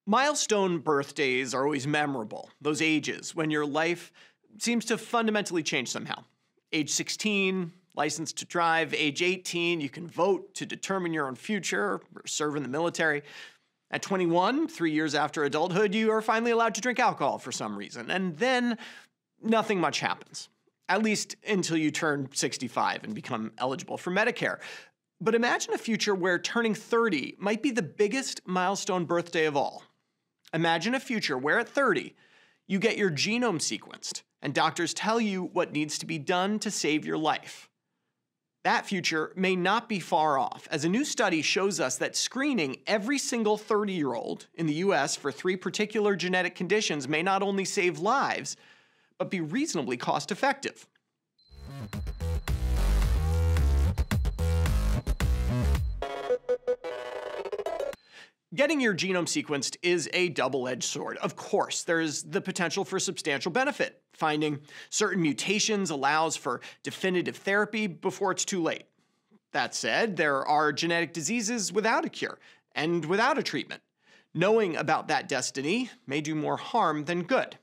Milestone birthdays are always memorable, those ages when your life seems to fundamentally change somehow. Age 16, license to drive. Age 18, you can vote to determine your own future or serve in the military. At 21, 3 years after adulthood, you are finally allowed to drink alcohol for some reason. And then nothing much happens, at least until you turn 65 and become eligible for Medicare. But imagine a future where turning 30 might be the biggest milestone birthday of all. Imagine a future where at 30, you get your genome sequenced and doctors tell you what needs to be done to save your life. That future may not be far off, as a new study shows us that screening every single 30-year-old in the US for 3 particular genetic conditions may not only save lives, but be reasonably cost-effective. Getting your genome sequenced is a double-edged sword. Of course, there's the potential for substantial benefit. Finding certain mutations allows for definitive therapy before it's too late. That said, there are genetic diseases without a cure and without a treatment. Knowing about that destiny may do more harm than good.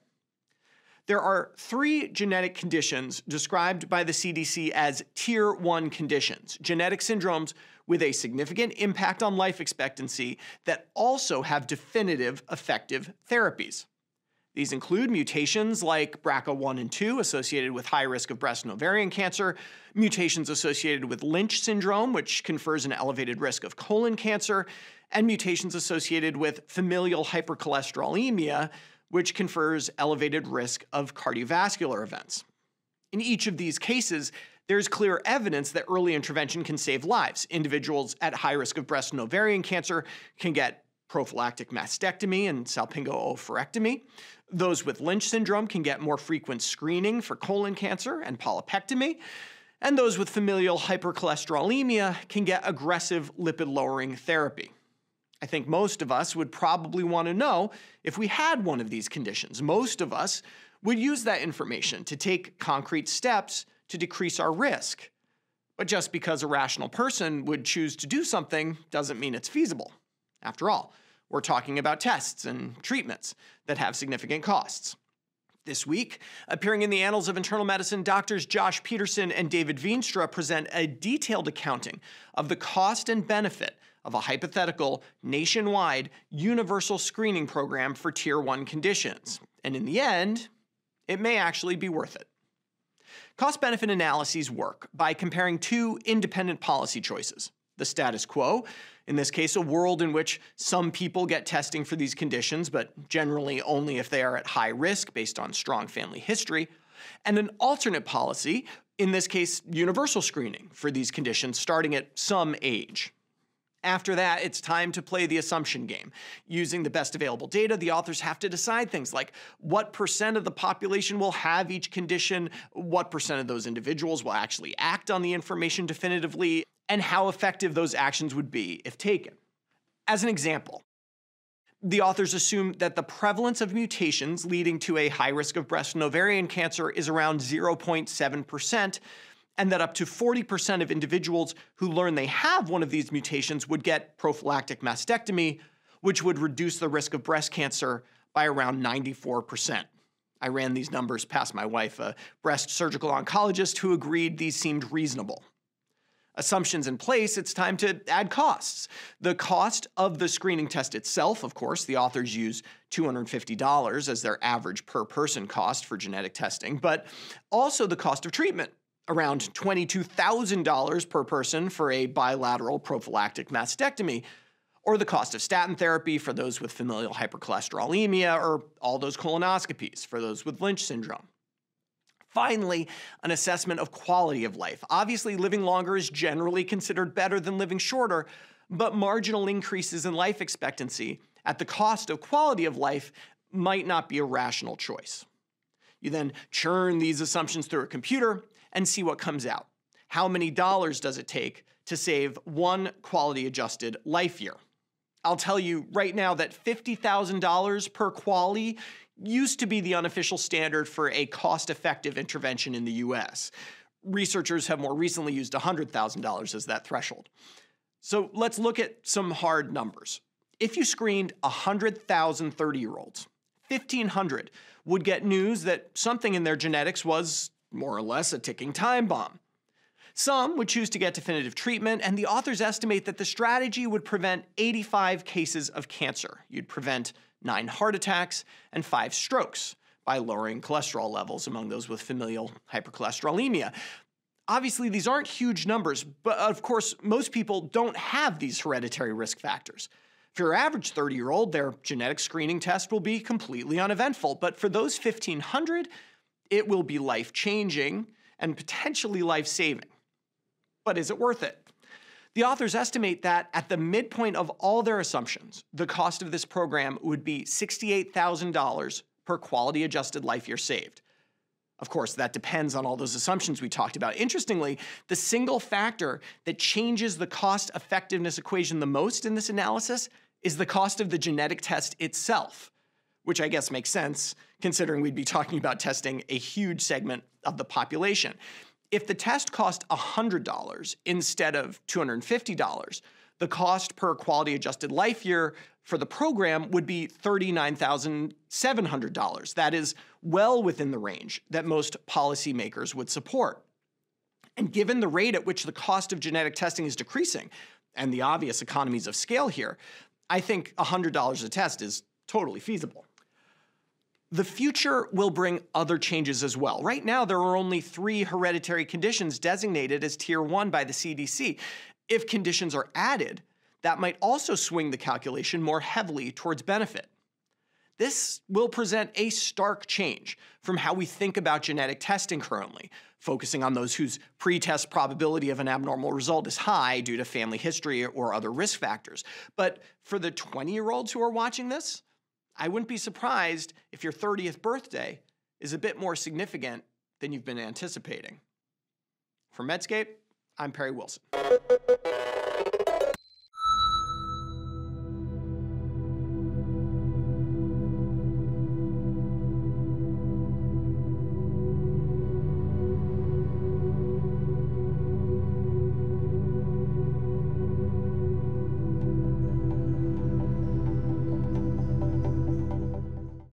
There are 3 genetic conditions described by the CDC as Tier 1 conditions, genetic syndromes with a significant impact on life expectancy that also have definitive effective therapies. These include mutations like BRCA1 and 2 associated with high risk of breast and ovarian cancer, mutations associated with Lynch syndrome, which confers an elevated risk of colon cancer, and mutations associated with familial hypercholesterolemia, which confers elevated risk of cardiovascular events. In each of these cases, there's clear evidence that early intervention can save lives. Individuals at high risk of breast and ovarian cancer can get prophylactic mastectomy and salpingo-oophorectomy. Those with Lynch syndrome can get more frequent screening for colon cancer and polypectomy. And those with familial hypercholesterolemia can get aggressive lipid-lowering therapy. I think most of us would probably want to know if we had one of these conditions. Most of us would use that information to take concrete steps to decrease our risk. But just because a rational person would choose to do something doesn't mean it's feasible. After all, we're talking about tests and treatments that have significant costs. This week, appearing in the Annals of Internal Medicine, doctors Josh Peterson and David Veenstra present a detailed accounting of the cost and benefit of a hypothetical, nationwide, universal screening program for Tier 1 conditions. And in the end, it may actually be worth it. Cost-benefit analyses work by comparing 2 independent policy choices. The status quo, in this case a world in which some people get testing for these conditions, but generally only if they are at high risk based on strong family history, and an alternate policy, in this case universal screening for these conditions starting at some age. After that, it's time to play the assumption game. Using the best available data, the authors have to decide things like what % of the population will have each condition, what % of those individuals will actually act on the information definitively, and how effective those actions would be if taken. As an example, the authors assume that the prevalence of mutations leading to a high risk of breast and ovarian cancer is around 0.7%, and that up to 40% of individuals who learn they have one of these mutations would get prophylactic mastectomy, which would reduce the risk of breast cancer by around 94%. I ran these numbers past my wife, a breast surgical oncologist, who agreed these seemed reasonable. Assumptions in place, it's time to add costs. The cost of the screening test itself, of course, the authors use $250 as their average per person cost for genetic testing, but also the cost of treatment. Around $22,000 per person for a bilateral prophylactic mastectomy, or the cost of statin therapy for those with familial hypercholesterolemia, or all those colonoscopies for those with Lynch syndrome. Finally, an assessment of quality of life. Obviously, living longer is generally considered better than living shorter, but marginal increases in life expectancy at the cost of quality of life might not be a rational choice. You then churn these assumptions through a computer and see what comes out. How many dollars does it take to save one quality-adjusted life year? I'll tell you right now that $50,000 per quality used to be the unofficial standard for a cost-effective intervention in the US. Researchers have more recently used $100,000 as that threshold. So let's look at some hard numbers. If you screened 100,000 30-year-olds, 1,500 would get news that something in their genetics was more or less a ticking time bomb. Some would choose to get definitive treatment, and the authors estimate that the strategy would prevent 85 cases of cancer. You'd prevent 9 heart attacks and 5 strokes by lowering cholesterol levels among those with familial hypercholesterolemia. Obviously, these aren't huge numbers, but of course, most people don't have these hereditary risk factors. For your average 30-year-old, their genetic screening test will be completely uneventful, but for those 1,500, it will be life-changing and potentially life-saving. But is it worth it? The authors estimate that at the midpoint of all their assumptions, the cost of this program would be $68,000 per quality-adjusted life year saved. Of course, that depends on all those assumptions we talked about. Interestingly, the single factor that changes the cost-effectiveness equation the most in this analysis is the cost of the genetic test itself, which I guess makes sense considering we'd be talking about testing a huge segment of the population. If the test cost $100 instead of $250, the cost per quality-adjusted life year for the program would be $39,700. That is well within the range that most policymakers would support. And given the rate at which the cost of genetic testing is decreasing, and the obvious economies of scale here, I think $100 a test is totally feasible. The future will bring other changes as well. Right now, there are only 3 hereditary conditions designated as Tier 1 by the CDC. If conditions are added, that might also swing the calculation more heavily towards benefit. This will present a stark change from how we think about genetic testing currently, focusing on those whose pre-test probability of an abnormal result is high due to family history or other risk factors. But for the 20-year-olds who are watching this, I wouldn't be surprised if your 30th birthday is a bit more significant than you've been anticipating. For Medscape, I'm Perry Wilson.